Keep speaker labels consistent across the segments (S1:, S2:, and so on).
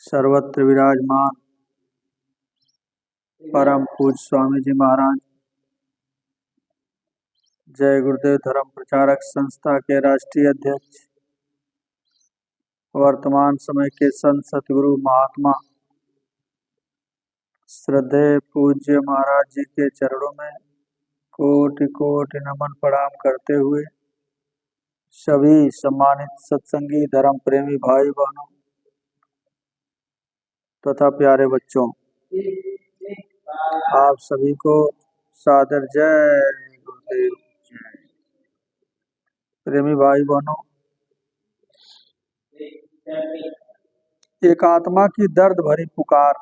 S1: सर्वत्र विराजमान परम पूज्य स्वामी जी महाराज, जय गुरुदेव धर्म प्रचारक संस्था के राष्ट्रीय अध्यक्ष, वर्तमान समय के संत सतगुरु महात्मा श्रद्धेय पूज्य महाराज जी के चरणों में कोटि कोटि नमन प्रणाम करते हुए सभी सम्मानित सत्संगी धर्म प्रेमी भाई बहनों तथा प्यारे बच्चों, आप सभी को सादर जय गुरुदेव। प्रेमी भाई बहनों, एक आत्मा की दर्द भरी पुकार।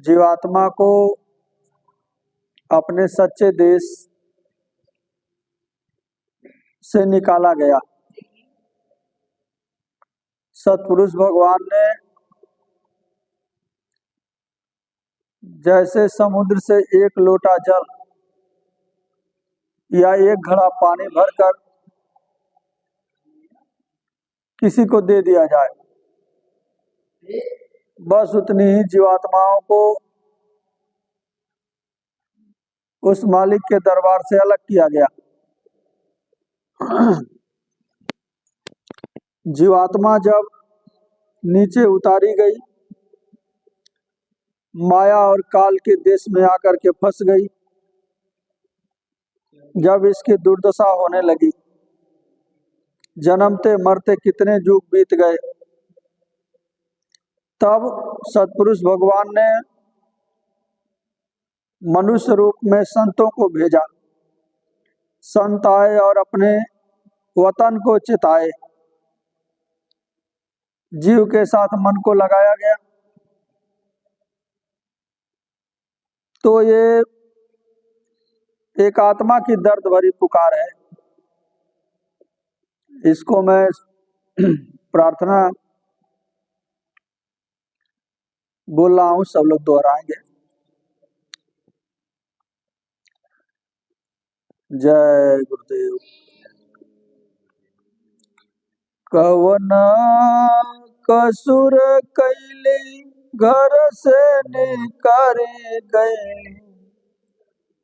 S1: जीवात्मा को अपने सच्चे देश से निकाला गया। सतपुरुष भगवान ने जैसे समुद्र से एक लोटा जल या एक घड़ा पानी भरकर किसी को दे दिया जाए, बस उतनी ही जीवात्माओं को उस मालिक के दरबार से अलग किया गया। जीवात्मा जब नीचे उतारी गई, माया और काल के देश में आकर के फंस गई। जब इसकी दुर्दशा होने लगी, जन्मते मरते कितने युग बीत गए, तब सतपुरुष भगवान ने मनुष्य रूप में संतों को भेजा। संत आए और अपने वतन को चिताए। जीव के साथ मन को लगाया गया तो ये एक आत्मा की दर्द भरी पुकार है। इसको मैं प्रार्थना बोल रहा हूं, सब लोग दोहराएंगे। जय गुरुदेव। कवन कसुर कैली घर से निकारे गई,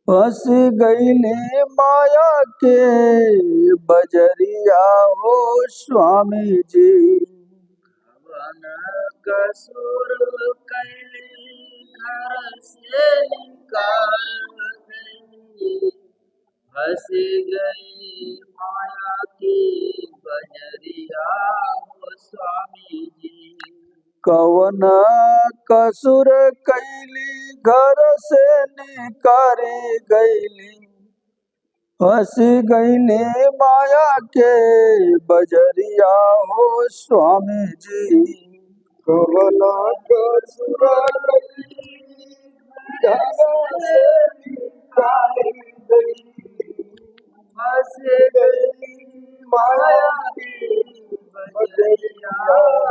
S1: फंस गईले माया के बजरिया हो स्वामी जी।
S2: कवन कसुर कैली घर से निकाल गई, फंस गई माया की बजरिया हो स्वामी जी।
S1: कवन कसुर कैली घर से निकारे गईली, फंस गईले माया के बजरिया हो स्वामी जी।
S2: कवन कसुर कैली घर से निकाल गई, फंस गई माया की बजरिया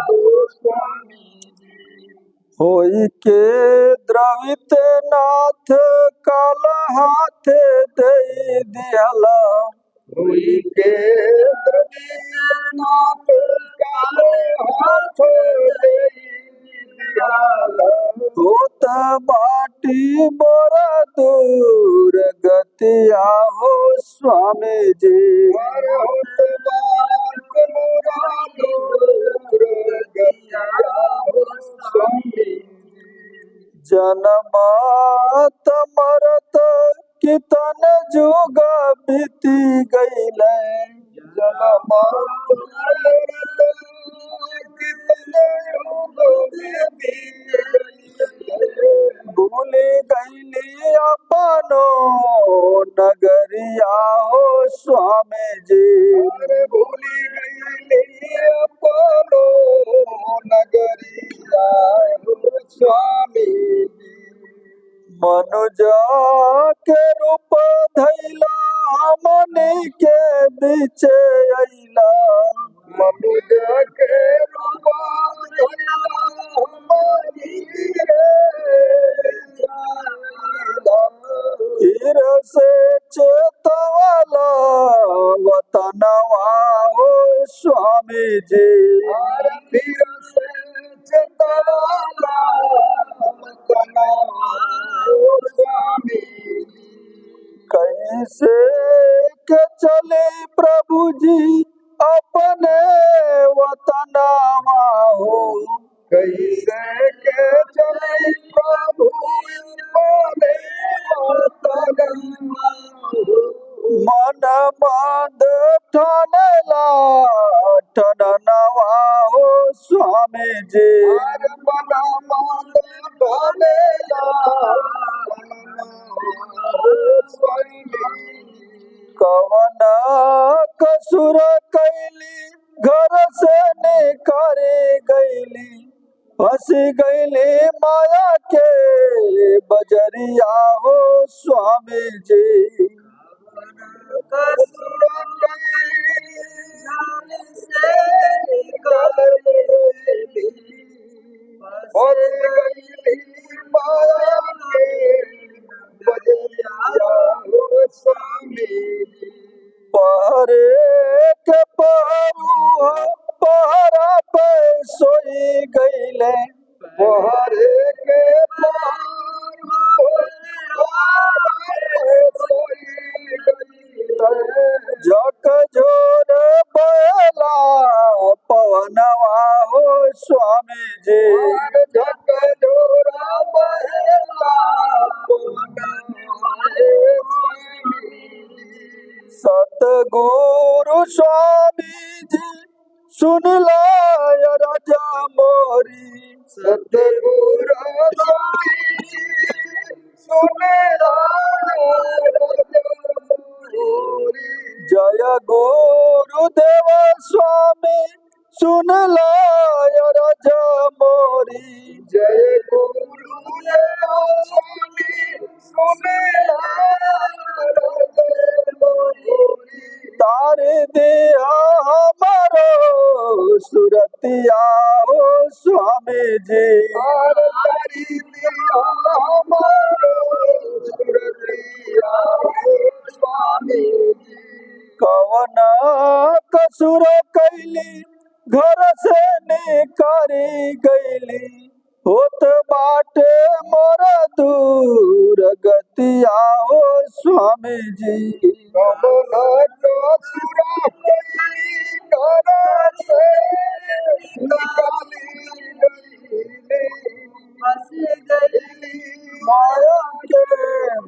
S2: हो स्वामी जी।
S1: होई के द्रवित नाथ काल हाथ दे दिहला,
S2: होई के द्रवित नाथ काल हाथ दे दिहला,
S1: होत बाटी मोरा दूर गतिया हो स्वामी जी।
S2: होत बाट मोरा दूर गतिया हो स्वामी जी।
S1: जनमत मरत कितन जुग बीती गईले,
S2: जनमत मरत कितने युग बीती गईले,
S1: भूल गईली अपनो नगरिया हो स्वामी जी।
S2: भूली गईली अपनो नगरिया हो स्वामी जी।
S1: मनुजा के रूप धैला हमनी के बीच अइला,
S2: मनुज के रूप धइला हमनी रे जाइला,
S1: फिर से चेतवाला वतनवा हो स्वामी जी।
S2: और फिर से चेतना बनावा हो स्वामी जी।
S1: कैसे के चले प्रभु जी अपने वतनवा हो।
S2: कैसे के चले प्रभु अपने वतनवा हो।
S1: मन मंद ठानेला ठननवा हो स्वामी जी।
S2: और मना मंद ठानेला स्वामी जी।
S1: कवन कसुर कैली घर से निकारे गईली। फंस गईली माया के बजरिया हो स्वामी जी। पहरे के पहरुआ पहरा पे सोई गईले। जक जोर बयला पवनवा हो स्वामी जी। सतगुरु स्वामी जी सुन लाय राजा मोरी।
S2: सतगुरु स्वामी सुने
S1: जय गुरुदेव स्वामी सुन लाय राजा मोरी।
S2: जय गुरुदेव स्वामी सुने
S1: तार दिया हमारो सुरतिया हो स्वामी जी। कवन कसुर कैली घर से निकारी गईली। होत बाटे मोर दूर गतिया हो स्वामी जी। माया के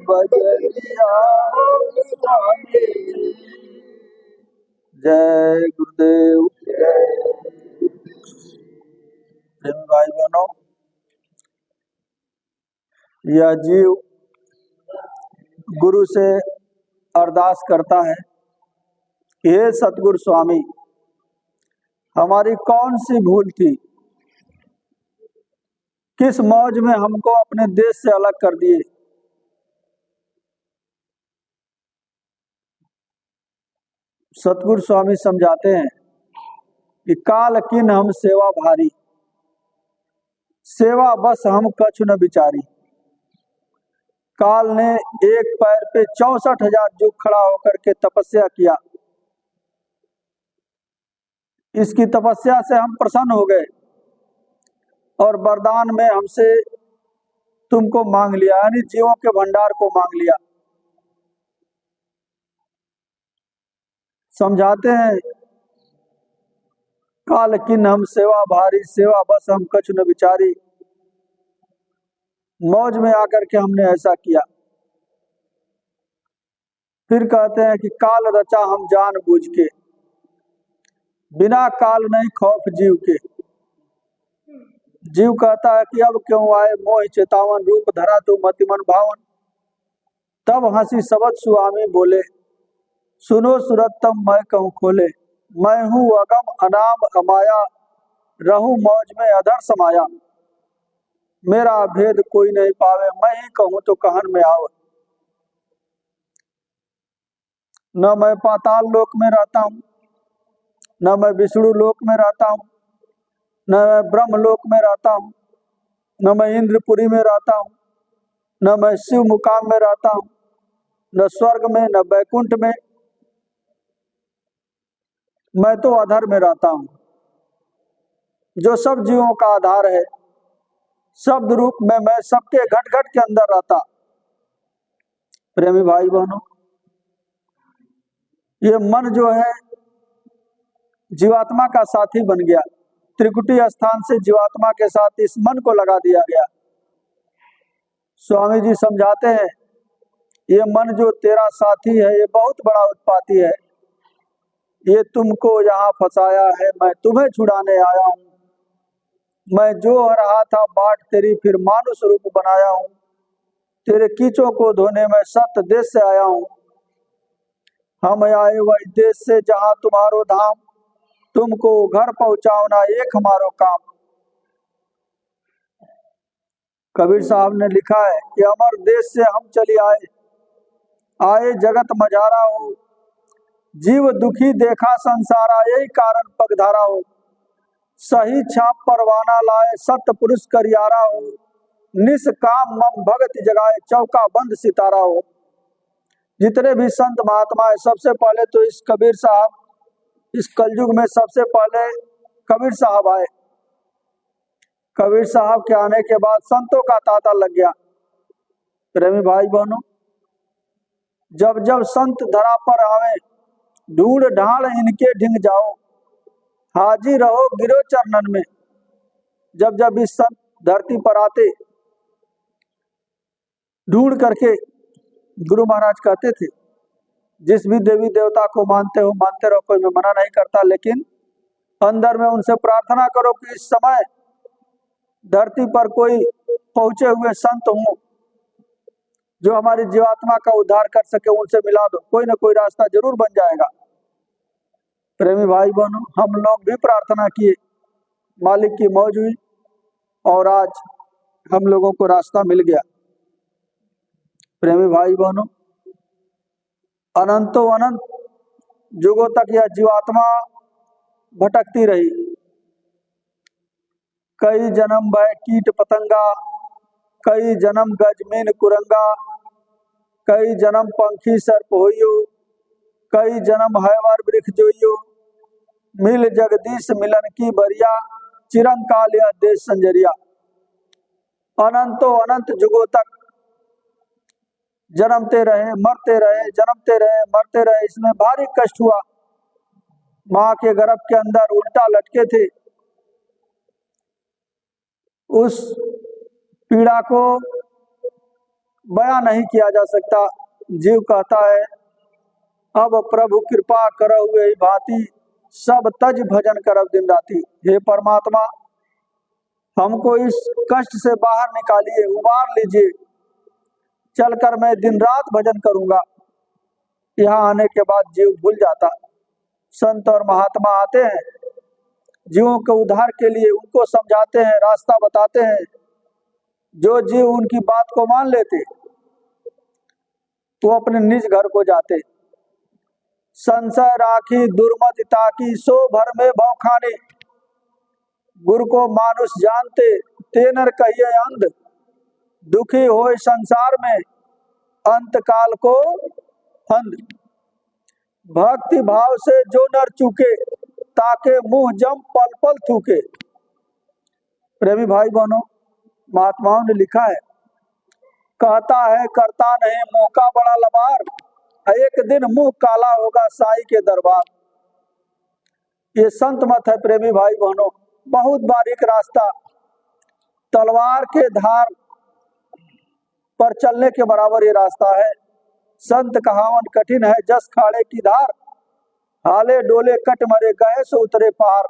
S1: बजरिया हो स्वामी जी। जय गुरुदेव। प्रेमी भाई बहनों, यह जीव गुरु से अरदास करता है कि हे सतगुरु स्वामी, हमारी कौन सी भूल थी, किस मौज में हमको अपने देश से अलग कर दिए। सतगुरु स्वामी समझाते हैं कि काल किन हम सेवा भारी, सेवा बस हम कछु न बिचारी। काल ने एक पैर पे 64,000 युग खड़ा होकर के तपस्या किया। इसकी तपस्या से हम प्रसन्न हो गए और वरदान में हमसे तुमको मांग लिया, यानी जीवों के भंडार को मांग लिया। समझाते हैं काल किन हम सेवा भारी, सेवा बस हम कछु न बिचारी। मौज में आकर के हमने ऐसा किया। फिर कहते हैं कि काल रचा हम जान बूझ के, बिना काल नहीं खौफ जीव के। जीव कहता है कि अब क्यों आए मोह चेतावन, रूप धरा तो मति मन भावन। तब हंसी सबद सुआमी बोले, सुनो सुरतम मैं कहूँ खोले। मैं हूँ अगम अनाम अमाया, रहूं मौज में अधर समाया। मेरा भेद कोई नहीं पावे, मैं ही कहूँ तो कहन में आवे। न मैं पाताल लोक में रहता हूँ, न मैं विष्णु लोक में रहता हूँ, न मैं ब्रह्म लोक में रहता हूँ, न मैं इंद्रपुरी में रहता हूँ, न मैं शिव मुकाम में रहता हूँ, न स्वर्ग में न बैकुंठ में। मैं तो अधर में रहता हूँ, जो सब जीवों का आधार है। शब्द रूप में मैं सबके घट घट के अंदर रहता। प्रेमी भाई बहनों, ये मन जो है जीवात्मा का साथी बन गया। त्रिकुटी स्थान से जीवात्मा के साथ इस मन को लगा दिया गया। स्वामी जी समझाते हैं, ये मन जो तेरा साथी है ये बहुत बड़ा उत्पाती है। ये तुमको यहाँ फंसाया है, मैं तुम्हें छुड़ाने आया हूँ। मैं जो रहा था बाट तेरी फिर मानुष रूप बनाया हूँ। तेरे कीचों को धोने में सत्य देश से आया हूँ। हम आए वही देश से जहाँ तुम्हारो धाम, तुमको घर पहुँचाओना एक हमारो काम। कबीर साहब ने लिखा है कि अमर देश से हम चली आए, आए जगत मझारा हो। जीव दुखी देखा संसारा, यही कारण पगधारा हो। सही छाप परवाना लाए, सत्य पुरुष करियारा हो। निष्काम मम भगत जगाए, चौका बंद सितारा हो। जितने भी संत महात्मा है, सबसे पहले तो इस कबीर साहब, इस कलयुग में सबसे पहले कबीर साहब आए। कबीर साहब के आने के बाद संतों का तांता लग गया। प्रेमी भाई बहनों, जब जब संत धरा पर आवे, ढूंढ ढाल इनके ढिंग जाओ। हाजिर रहो गिरो चरणन में। जब जब इस संत धरती पर आते, ढूंढ करके गुरु महाराज कहते थे, जिस भी देवी देवता को मानते हो मानते रहो, कोई मैं मना नहीं करता, लेकिन अंदर में उनसे प्रार्थना करो कि इस समय धरती पर कोई पहुंचे हुए संत हों जो हमारी जीवात्मा का उद्धार कर सके, उनसे मिला दो, कोई ना कोई रास्ता जरूर बन जाएगा। प्रेमी भाई बहनों, हम लोग भी प्रार्थना किए, मालिक की मौज हुई और आज हम लोगों को रास्ता मिल गया। प्रेमी भाई बहनों, अनंतो अनंत युगों तक यह जीवात्मा भटकती रही। कई जन्म भय कीट पतंगा, कई जन्म गजमीन कुरंगा। कई जन्म पंखी सर्प होइयो, कई जन्म हैवार वृक्ष जोइयो। मिल जगदीश मिलन की बरिया, चिरंकाल यह देश संजरिया। अनंतो अनंत युगों तक जन्मते रहे मरते रहे, जन्मते रहे मरते रहे। इसमें भारी कष्ट हुआ। माँ के गर्भ के अंदर उल्टा लटके थे। उस पीड़ा को बयां नहीं किया जा सकता। जीव कहता है, अब प्रभु कृपा करो हुए भांति, सब तज भजन करब दिन राति। हे परमात्मा, हमको इस कष्ट से बाहर निकालिए, उबार लीजिए। चलकर मैं दिन रात भजन करूंगा। यहाँ आने के बाद जीव भूल जाता। संत और महात्मा आते हैं, जीवों के उद्धार के लिए उनको समझाते हैं, रास्ता बताते हैं। जो जीव उनकी बात को मान लेते, वो अपने निज घर को जाते। संशय राखी दुर्मति ताकी, सो भर में भौखाने। गुरु को मानुष जानते, तेनर कहिए अंध। दुखी होए संसार में, अंत काल को अंध। भक्ति भाव से जो नर चूके, ताके मुंह जम पल पल थूके। प्रेमी भाई बहनों, महात्माओं ने लिखा है, कहता है करता नहीं मुंह का बड़ा लबार, एक दिन मुंह काला होगा साईं के दरबार। ये संत मत है प्रेमी भाई बहनों, बहुत बारीक रास्ता, तलवार के धार पर चलने के बराबर ये रास्ता है। संत कहावन कठिन है जस खाड़े की धार, हाले डोले कट मरे गए सो उतरे पार।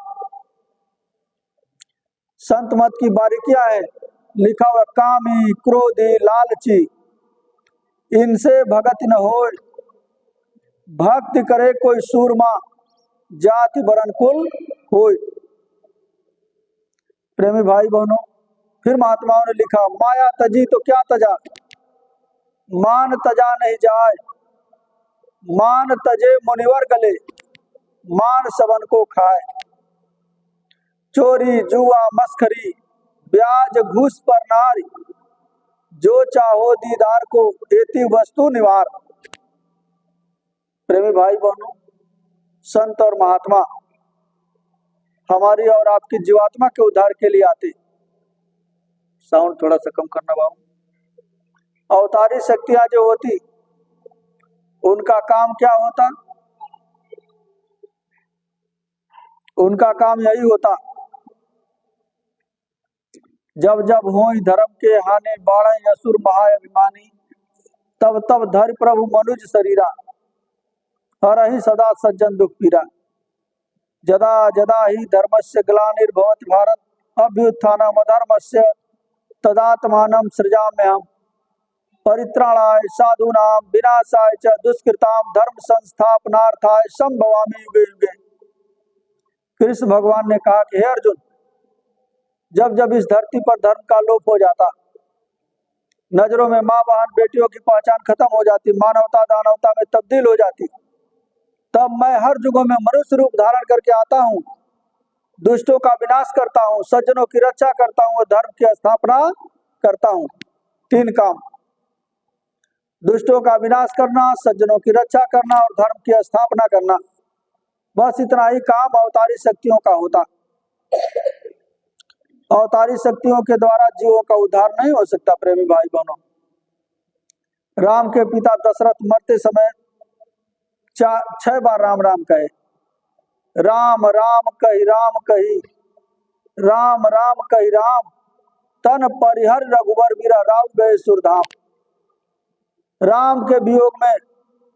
S1: संत मत की बारीकियां है। लिखा हुआ, कामी क्रोधी लालची, इनसे भगत न होए। भक्ति करे कोई सूरमा, जाति वरण कुल होए। प्रेमी भाई बहनों, फिर महात्माओं ने लिखा, माया तजी तो क्या तजा, मान तजा नहीं जाए। मान तजे मुनिवर गले, मान सबन को खाए। चोरी जुआ मस्खरी, ब्याज घूस पर नारी। जो चाहो दीदार को, एती वस्तु निवार। प्रेमी भाई बहनों, संत और महात्मा हमारी और आपकी जीवात्मा के उद्धार के लिए आते। साउंड थोड़ा सा कम करना बाबू। अवतारी शक्तियां जो होती उनका काम क्या होता? उनका काम यही होता, जब जब होई धर्म के हानि बाढ़ असुर महाअभिमानी, तब तब धर प्रभु मनुज शरीरा, हरहि सदा सज्जन दुख पीरा। जदा जदा ही धर्मस्य ग्लानिर्भवति भारत, अभ्युत्थानम् अधर्मस्य तदात्मानं सृजाम्यहम्। परित्राणाय साधूनां विनाशाय च दुष्कृतां धर्म संस्थापनार्थाय संभवामि युगे युगे। कृष्ण भगवान ने कहा कि हे अर्जुन, जब जब इस धरती पर धर्म का लोप हो जाता, नजरों में माँ बहन बेटियों की पहचान खत्म हो जाती, मानवता दानवता में तब्दील हो जाती, तब मैं हर युगों में मनुष्य रूप धारण करके आता हूँ, दुष्टों का विनाश करता हूँ, सज्जनों की रक्षा करता हूँ और धर्म की स्थापना करता हूँ। 3 काम, दुष्टों का विनाश करना, सज्जनों की रक्षा करना और धर्म की स्थापना करना। बस इतना ही काम अवतारी शक्तियों का होता। अवतारी शक्तियों के द्वारा जीवों का उद्धार नहीं हो सकता। प्रेमी भाई बहनों, राम के पिता दशरथ मरते समय 6 बार राम राम कहे। राम राम कही राम कही, राम राम कही राम, तन परिहर रघुबर वीरा राव गए सुरधाम। राम के वियोग में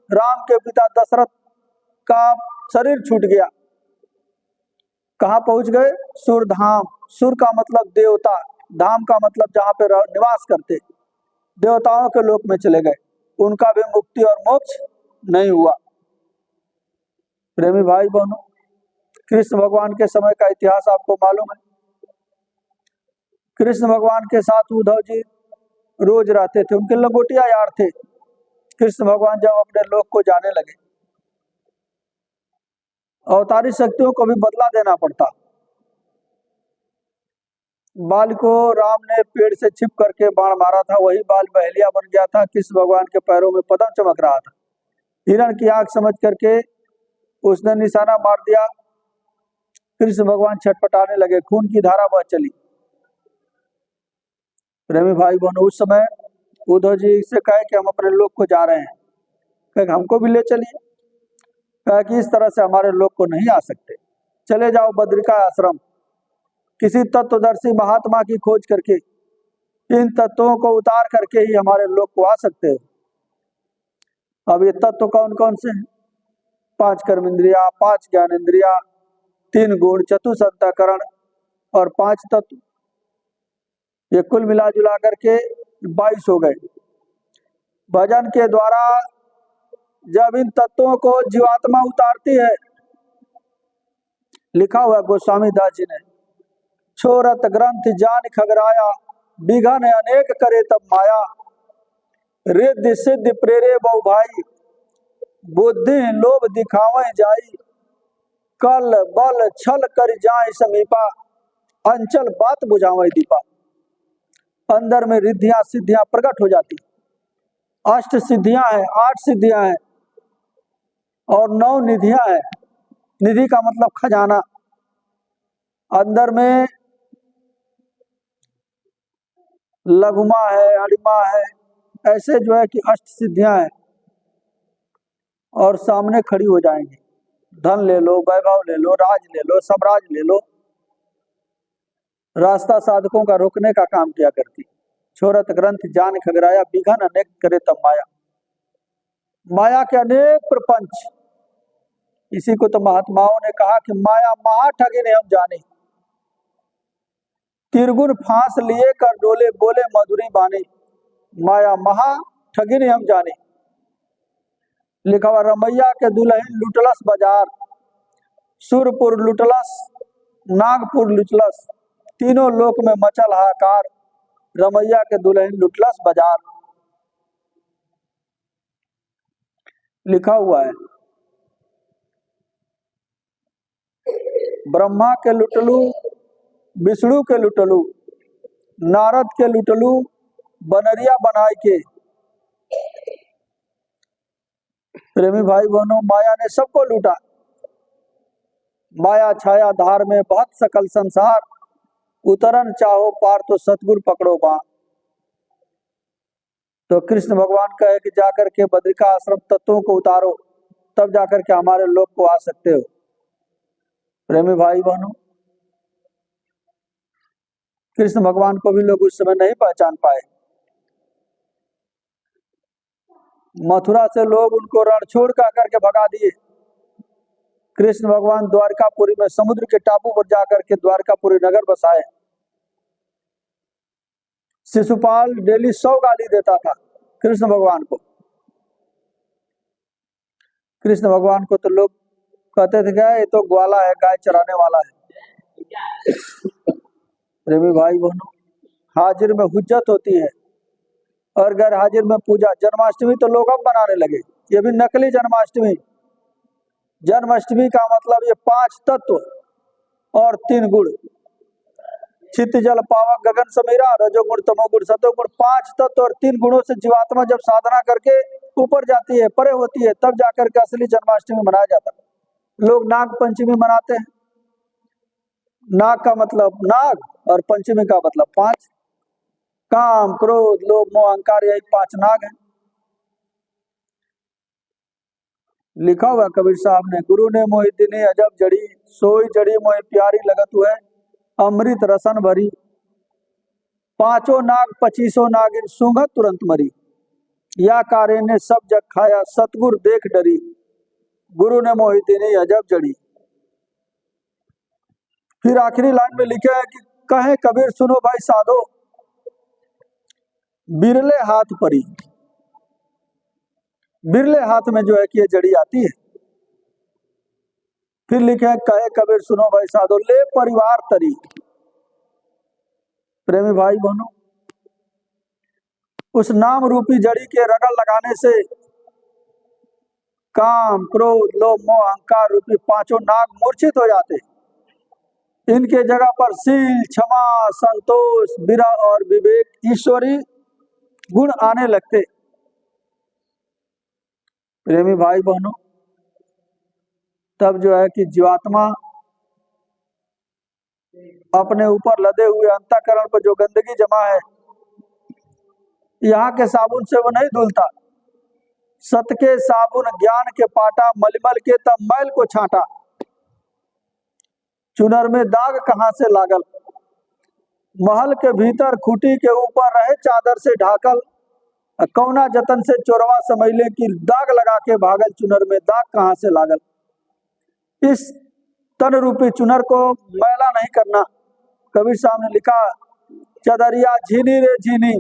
S1: राम के पिता दशरथ का शरीर छूट गया। कहाँ पहुंच गए? सुरधाम। सुर का मतलब देवता, धाम का मतलब जहाँ पे निवास करते, देवताओं के लोक में चले गए। उनका भी मुक्ति और मोक्ष नहीं हुआ। प्रेमी भाई बहनों, कृष्ण भगवान के समय का इतिहास आपको मालूम है। कृष्ण भगवान के साथ उद्धव जी रोज रहते थे, उनके लंगोटिया यार थे। कृष्ण भगवान जब अपने लोक को जाने लगे, अवतारी शक्तियों को भी बदला देना पड़ता। बाल को राम ने पेड़ से छिप करके बाण मारा था, वही बाल बहेलिया बन गया था। कृष्ण भगवान के पैरों में पदम चमक रहा था। हिरण की आंख समझ करके उसने निशाना मार दिया। कृष्ण भगवान छटपटाने लगे, खून की धारा बह चली। प्रेमी भाई बहनों, उस समय उद्धव जी से कहे कि हम अपने लोक को जा रहे हैं, कहे हमको भी ले चलिए। कहा कि इस तरह से हमारे लोक को नहीं आ सकते, चले जाओ बद्रिका आश्रम, किसी तत्वदर्शी महात्मा की खोज करके इन तत्वों को उतार करके ही हमारे लोक को आ सकते हो। अब ये तत्व कौन कौन से हैं? 5 कर्मेंद्रिया, 5 ज्ञानेंद्रिया, 3 गुण, चतुर्थ अंतःकरण और 5 तत्व, ये कुल मिला जुला करके 22 हो गए। भजन के द्वारा जब इन तत्वों को जीवात्मा उतारती है, लिखा हुआ गोस्वामी दास जी ने, छोरत ग्रंथ जान खगराया, बिघन अनेक करे तब माया, रिद्धि सिद्धि प्रेरे बहु भाई, बुद्धि लोभ दिखावे जाई, कल बल छल कर जाए समीपा, अंचल बात बुझावे दीपा। अंदर में रिद्धियां सिद्धियां प्रकट हो जाती। 8 सिद्धियां हैं, 8 सिद्धियां हैं और 9 निधियां हैं। निधि का मतलब खजाना। अंदर में लघुमा है, अणिमा है, ऐसे जो है कि 8 सिद्धियां हैं और सामने खड़ी हो जाएंगी। धन ले लो, वैभव ले लो, राज ले लो, साम्राज्य ले लो, रास्ता साधकों का रोकने का काम किया करती। छोरत ग्रंथ जान खगराया, बिघन अनेक करे तब माया। माया के अनेक प्रपंच, इसी को तो महात्माओं ने कहा कि माया महा ठगी ने हम जाने, तिरगुन फांस लिए कर डोले बोले मधुरी बानी, माया महा ठगी ने हम जाने। लिखा हुआ रमैया के दुल्हन लुटलस बाजार, सुरपुर लुटलस, नागपुर लुटलस, तीनों लोक में मचल हाहाकार, रमैया के दुल्हन लुटलस बाजार। लिखा हुआ है ब्रह्मा के लुटलू, विष्णु के लुटलू, नारद के लुटलू, बनरिया बनाए के। प्रेमी भाई बहनों, माया ने सबको लूटा। माया छाया धार में बहुत सकल संसार, उतरन चाहो पार तो सतगुरु पकड़ो बाँ। तो कृष्ण भगवान कहे कि जाकर के बद्रिका आश्रम तत्वों को उतारो, तब जाकर के हमारे लोक को आ सकते हो। प्रेमी भाई बहनों, कृष्ण भगवान को भी लोग उस समय नहीं पहचान पाए। मथुरा से लोग उनको रणछोड़ कह करके भगा दिए। कृष्ण भगवान द्वारकापुरी में समुद्र के टापू पर जाकर के द्वारकापुरी नगर बसाए। शिशुपाल डेली 100 गाली देता था कृष्ण भगवान को। कृष्ण भगवान को तो लोग कहते थे क्या ये तो ग्वाला है, गाय चराने वाला है। प्रेमी भाई बहनों, हाजिर में हुज्जत होती है और गैर हाजिर में पूजा। जन्माष्टमी तो लोग अब बनाने लगे, ये भी नकली जन्माष्टमी। जन्माष्टमी का मतलब ये 5 तत्व और 3 गुण, चित्त जल पावक गगन समीरा, रजोगुण तमोगुण सतोगुण, 5 तत्व और 3 गुणों से जीवात्मा जब साधना करके ऊपर जाती है, परे होती है, तब जाकर के असली जन्माष्टमी मनाया जाता है। लोग नाग पंचमी मनाते हैं। नाग का मतलब नाग और पंचमी का मतलब 5। काम क्रोध लोभ मोह अहंकार, यही 5 नाग हैं। लिखा हुआ कबीर साहब ने, गुरु ने मोहि दिने अजब जड़ी, सोई जड़ी मोहि प्यारी लगत हुए, अमृत रसन भरी, 5 नाग 25 नागिन सूंघत तुरंत मरी, या कारे ने सब जग खाया सतगुर देख डरी, गुरु ने मोहि दिने अजब जड़ी। फिर आखिरी लाइन में लिखे है कि कहे कबीर सुनो भाई साधो, बिरले हाथ परी। बिरले हाथ में जो है कि ये जड़ी आती है। फिर लिखे है कहे कबीर सुनो भाई साधो, ले परिवार तरी। प्रेमी भाई बहनों, उस नाम रूपी जड़ी के रगड़ लगाने से काम क्रोध लोभ मोह अहंकार रूपी 5 नाग मूर्छित हो जाते। इनके जगह पर शील क्षमा संतोष विरह और विवेक ईश्वरी गुण आने लगते। प्रेमी भाई बहनों, तब जो है कि जीवात्मा अपने ऊपर लदे हुए अंतःकरण पर जो गंदगी जमा है, यहाँ के साबुन से वो नहीं धुलता। सत के साबुन ज्ञान के पाटा, मलमल के तब मैल को छांटा, चुनर में दाग कहां से लागल, महल के भीतर खूटी के ऊपर रहे चादर से ढाकल, कौना जतन से चोरवा समझले की दाग लगा के भागल, चुनर में दाग कहां से लागल। इस तन रूपी चुनर को मैला नहीं करना। कबीर साहब ने लिखा, चदरिया झीनी रे झीनी,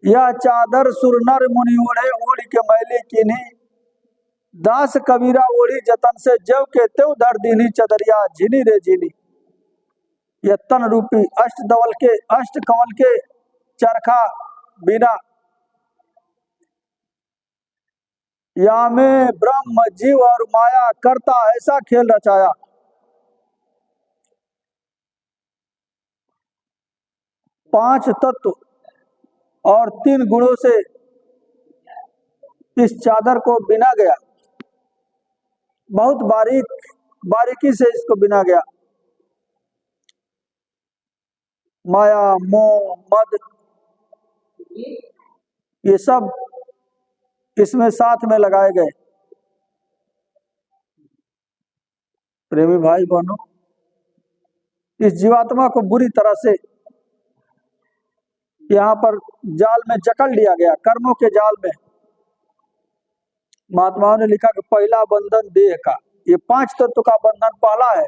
S1: यह चादर सुरनर मुनि ओढ़े, ओढ़ के मैले कीनी, दास कबीरा ओढ़ी जतन से जव के त्यों धर दीनी, चदरिया झीनी रे झीनी। यह तन रूपी अष्ट कमल के चरखा बिना, या में ब्रह्म जीव और माया करता ऐसा खेल रचाया। 5 तत्व और 3 गुणों से इस चादर को बिना गया, बहुत बारीकी से इसको बिना गया। माया मोह मद ये सब इसमें साथ में लगाए गए। प्रेमी भाई बहनों, इस जीवात्मा को बुरी तरह से यहाँ पर जाल में जकड़ लिया गया, कर्मों के जाल में। महात्माओं ने लिखा कि पहला बंधन देह का, ये 5 तत्व का बंधन पहला है।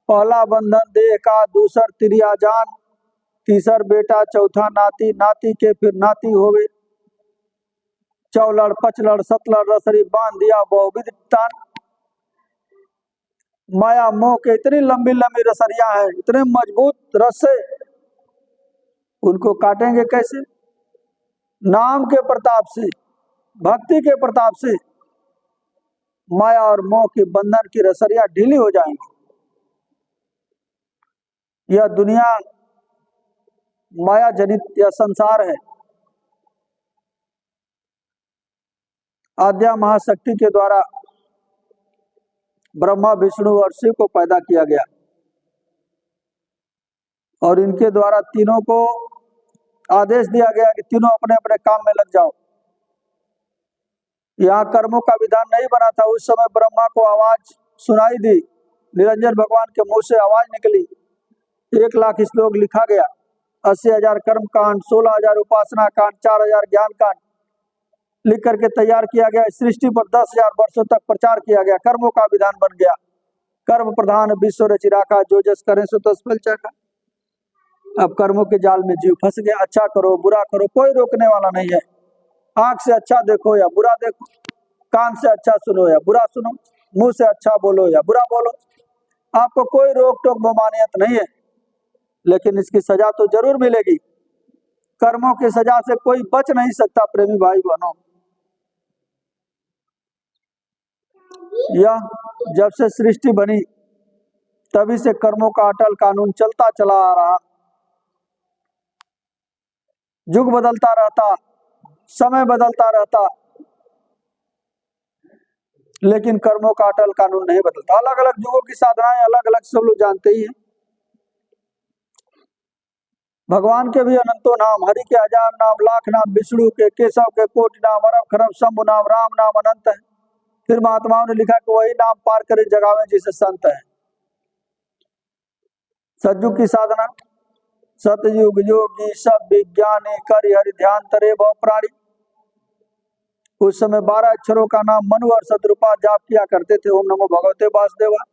S1: पहला बंधन देह का, दूसर तिरिया जान, तीसर बेटा, चौथा नाती, नाती के फिर नाती होवे, चौलड़ पचलड़ सतलड़ रसरी बांध दिया बहुविध तान। माया मोह के इतनी लंबी लंबी रसरियां हैं, इतने मजबूत रस्से, उनको काटेंगे कैसे? नाम के प्रताप से, भक्ति के प्रताप से माया और मोह के बंधन की रसरियां ढीली हो जाएंगी। यह दुनिया माया जनित यह संसार है। आद्या महाशक्ति के द्वारा ब्रह्मा विष्णु और शिव को पैदा किया गया और इनके द्वारा तीनों को आदेश दिया गया कि तीनों अपने अपने काम में लग जाओ। यहाँ कर्मों का विधान नहीं बना था। उस समय ब्रह्मा को आवाज सुनाई दी, निरंजन भगवान के मुंह से आवाज निकली, 1,00,000 श्लोक लिखा गया, 80,000 कर्म कांड, 16,000 उपासना कांड, 4,000 ज्ञान कांड लिख करके तैयार किया गया। सृष्टि पर 10,000 वर्षों तक प्रचार किया गया। कर्मों का विधान बन गया। कर्म प्रधान विश्व रचिरा का, जो जस करे सो तस फल चाखा। अब कर्मों के जाल में जीव फंस गया। अच्छा करो बुरा करो, कोई रोकने वाला नहीं है। आंख से अच्छा देखो या बुरा देखो, कान से अच्छा सुनो या बुरा सुनो, मुंह से अच्छा बोलो या बुरा बोलो, आपको कोई रोक टोक ममानियत नहीं है। लेकिन इसकी सजा तो जरूर मिलेगी। कर्मों की सजा से कोई बच नहीं सकता। प्रेमी भाई बहनों, यह जब से सृष्टि बनी तभी से कर्मों का अटल कानून चलता चला आ रहा। युग बदलता रहता, समय बदलता रहता, लेकिन कर्मों का अटल कानून नहीं बदलता। अलग अलग युगों की साधनाएं अलग अलग, सब लोग जानते ही हैं। भगवान के भी अनंतों नाम, हरि के 1000 नाम, लाख नाम, विष्णु के, केशव के कोटि नाम, अरब खरब शंभु नाम, राम नाम अनंत है। फिर महात्माओं ने लिखा कि वही नाम पार करे जगावे जिसे संत है। सतयुग की साधना, सतयुग योगी सब विज्ञानी, कर हरि ध्यान तरे बहु प्राणी। उस समय 12 अक्षरों का नाम मनु और शत्रुपा जाप किया करते थे। ओम नमो भगवते वासुदेवा।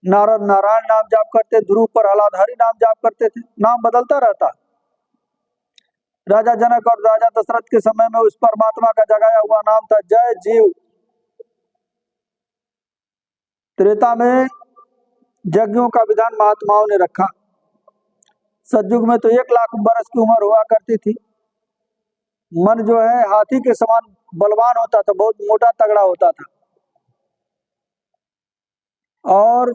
S1: नारद नारायण नाम जाप करते, ध्रुव प्रहलाद हरि नाम जाप करते थे। नाम बदलता रहता। राजा जनक और राजा दशरथ के समय में उस परमात्मा का जगाया हुआ नाम था जय जीव। त्रेता में यज्ञों का विधान महात्माओं ने रखा। सतयुग में तो 1,00,000 बरस की उम्र हुआ करती थी। मन जो है हाथी के समान बलवान होता था, बहुत मोटा तगड़ा होता था और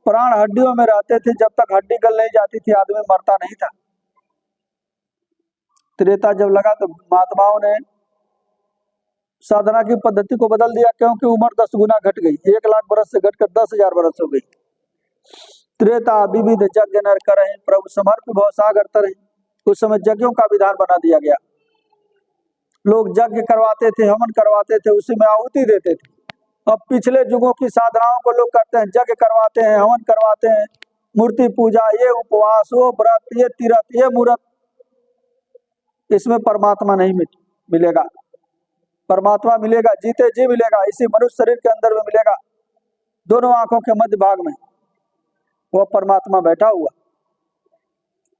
S1: प्राण हड्डियों में रहते थे। जब तक हड्डी गल नहीं जाती थी आदमी मरता नहीं था। त्रेता जब लगा तो महात्माओं ने साधना की पद्धति को बदल दिया, क्योंकि उम्र 10 गुना घट गई। 1,00,000 बरस से घटकर 10,000 बरस हो गई। त्रेता विविध यज्ञ नर करहि, प्रभु समर्थ भव सागर तरहि। उस समय यज्ञों का विधान बना दिया गया। लोग यज्ञ करवाते थे, हवन करवाते थे, उसी में आहुति देते थे। अब पिछले युगों की साधनाओं को लोग करते हैं, यज्ञ करवाते हैं, हवन करवाते हैं, मूर्ति पूजा, ये उपवास, वो व्रत, ये तीर्थ, ये मूर्त। इसमें परमात्मा नहीं मिलेगा। परमात्मा मिलेगा जीते जी मिलेगा, इसी मनुष्य शरीर के अंदर में मिलेगा। दोनों आंखों के मध्य भाग में वो परमात्मा बैठा हुआ।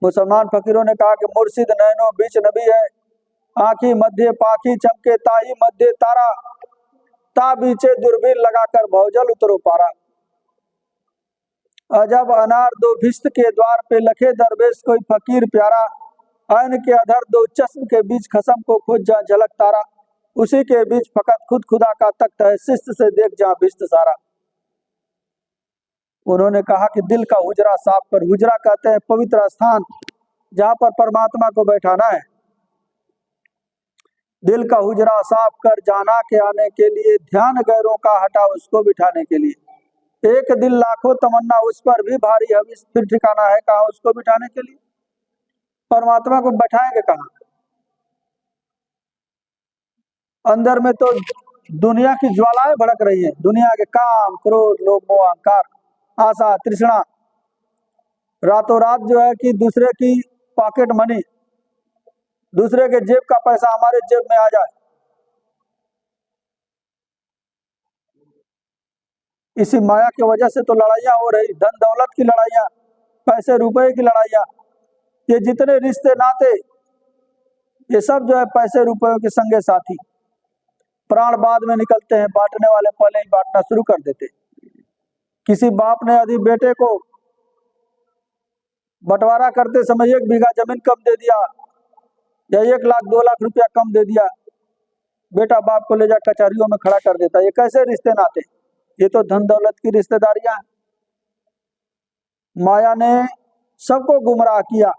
S1: मुसलमान फकीरों ने कहा कि मुर्शिद नैनो बीच नबी है, आंखी मध्य पाखी चमके ताही मध्य तारा, ता बीचे दूरबीन लगाकर भौजल उतरो पारा। अजब अनार दो भिस्त के द्वार पे, लखे दरवेश कोई फकीर प्यारा, ऐन के अधर दो चश्म के बीच खसम को खोज जा झलक तारा, उसी के बीच फकत खुद खुदा का तख्त है, शिस्त से देख जा भिस्त सारा। उन्होंने कहा कि दिल का हुजरा साफ कर। हुजरा कहते हैं पवित्र स्थान, जहां पर परमात्मा को बैठाना है। दिल का हुजरा साफ कर जाना के आने के लिए, ध्यान गैरों का हटा उसको बिठाने के लिए। एक दिल लाखों तमन्ना, उस पर भी भारी हविस, फिर ठिकाना है कहाँ उसको बिठाने के लिए। परमात्मा को बैठाएंगे कहाँ? अंदर में तो दुनिया की ज्वालाएं भड़क रही हैं। दुनिया के काम, क्रोध, लोभ, मोह, अहंकार, आशा, तृष्णा। रातों रात जो है कि दूसरे की पॉकेट मनी, दूसरे के जेब का पैसा हमारे जेब में आ जाए, इसी माया की वजह से तो लड़ाइयां हो रही। धन दौलत की लड़ाइयां, पैसे रुपए की लड़ाइयां, ये जितने रिश्ते नाते, ये सब जो है पैसे रुपयों के संगे साथी। प्राण बाद में निकलते हैं, बांटने वाले पहले ही बांटना शुरू कर देते। किसी बाप ने यदि बेटे को बंटवारा करते समय 1 बीघा जमीन कम दे दिया या 1,00,000 2,00,000 रुपया कम दे दिया, बेटा बाप को ले जा कचहरियों में खड़ा कर देता। ये कैसे रिश्ते नाते? ये तो धन दौलत की रिश्तेदारियां। माया ने सबको गुमराह किया।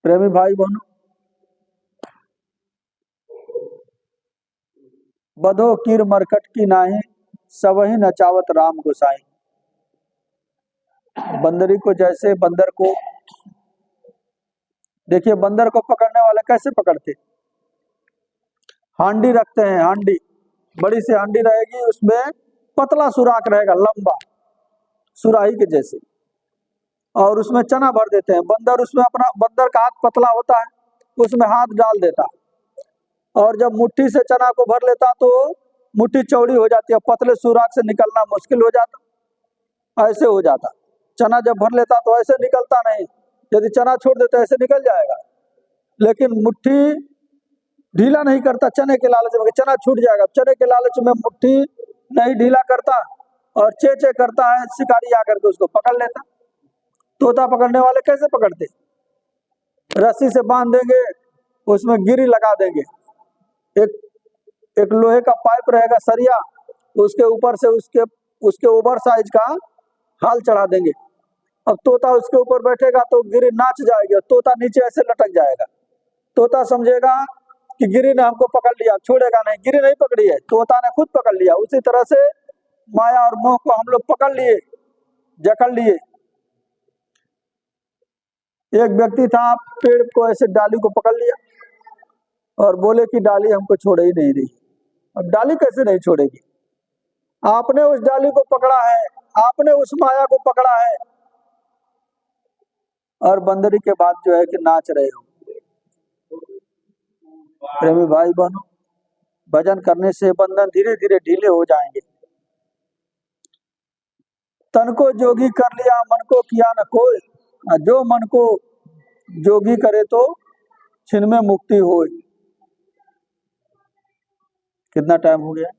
S1: प्रेमी भाई बहनों, बधो कीर मरकट की नाही, सबही नचावत राम गोसाई। बंदरी को जैसे बंदर को, देखिए बंदर को पकड़ने वाले कैसे पकड़ते, हांडी रखते हैं, हांडी बड़ी सी हांडी रहेगी, उसमें पतला सुराख रहेगा लंबा सुराही के जैसे, और उसमें चना भर देते हैं। बंदर उसमें अपना, बंदर का हाथ पतला होता है, उसमें हाथ डाल देता, और जब मुट्ठी से चना को भर लेता तो मुट्ठी चौड़ी हो जाती है, पतले सुराख से निकलना मुश्किल हो जाता, ऐसे हो जाता। चना जब भर लेता तो ऐसे निकलता नहीं, यदि चना छोड़ देता ऐसे निकल जाएगा, लेकिन मुट्ठी ढीला नहीं करता चने के लालच में, चना छूट जाएगा, चने के लालच में मुट्ठी नहीं ढीला करता और चे चे करता है, शिकारी आकर के उसको पकड़ लेता। तोता पकड़ने वाले कैसे पकड़ते, रस्सी से बांध देंगे, उसमें गिरी लगा देंगे, एक लोहे का पाइप रहेगा सरिया, उसके ऊपर से उसके उसके ओवर साइज का हाल चढ़ा देंगे। अब तोता उसके ऊपर बैठेगा तो गिरी नाच जाएगी और तोता नीचे ऐसे लटक जाएगा। तोता समझेगा कि गिरी ने हमको पकड़ लिया, छोड़ेगा नहीं, गिरी नहीं पकड़ी है, तोता ने खुद पकड़ लिया। उसी तरह से माया और मोह को हम लोग पकड़ लिए, जकड़ लिए। एक व्यक्ति था, पेड़ को ऐसे डाली को पकड़ लिया और बोले कि डाली हमको छोड़ ही नहीं रही। अब डाली कैसे नहीं छोड़ेगी, आपने उस डाली को पकड़ा है, आपने उस माया को पकड़ा है, और बंदरी के बाद जो है कि नाच रहे हो। प्रेमी भाई बहनों, भजन करने से बंधन धीरे धीरे ढीले हो जाएंगे। तन को जोगी कर लिया, मन को किया न कोई, जो मन को जोगी करे तो छिन में मुक्ति हो। कितना टाइम हो गया,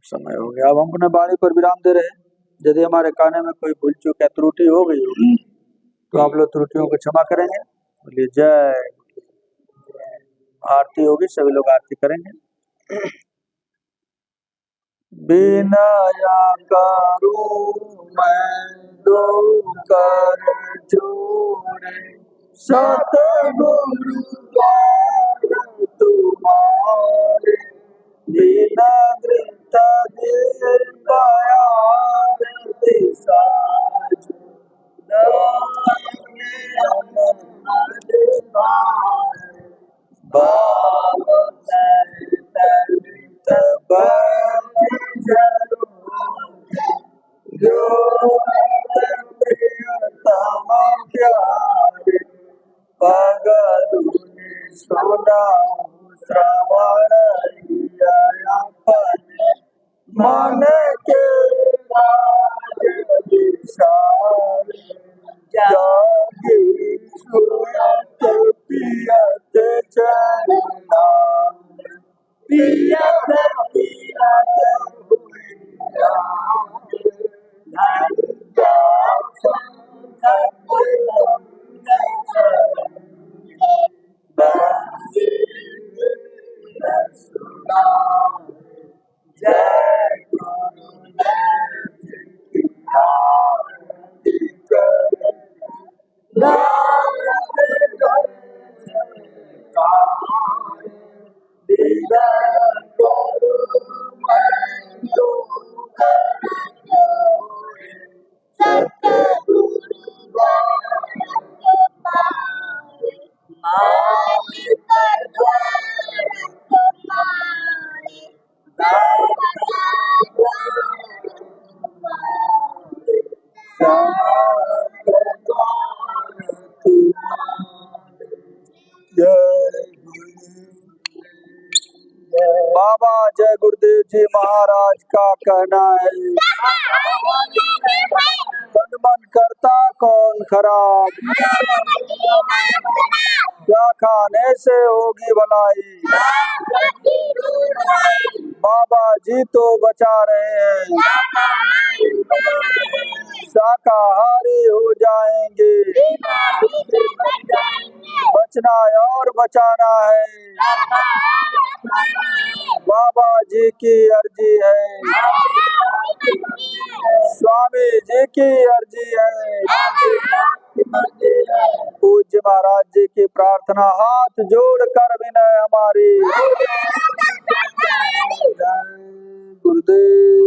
S1: समय हो गया। अब हम अपने वाणी पर विराम दे रहे हैं। यदि हमारे कहने में कोई भूल चूक या त्रुटि हो गई होगी तो आप लोग त्रुटियों को क्षमा करेंगे। बोलिए जय। आरती होगी, सभी लोग आरती करेंगे। बिनया करूं मैं दो कर जोड़े, सतगुरु तुम्हारे, बिना गृत साज मन के राज विशाल, जागी सुरत पियत चरना, पियत पियत हुइया, धन्या बंसी सुना। जय गुरुदेव जी की आरती करे, नारद जयकार, दीदा करूं मैं दो कर जोड़े, सतगुरु माई पर बाबा जय गुरुदेव जी महाराज का कहना है, तन मन करता कौन खराब, क्या खाने से होगी भलाई, बाबा जी तो बचा रहे हैं, शाकाहारी हो जाएंगे, बचना और बचाना है, बाबा जी की अर्जी है, स्वामी जी की अर्जी है। पूज्य महाराज जी की प्रार्थना हाथ जोड़कर विनय हमारी। जय गुरुदेव।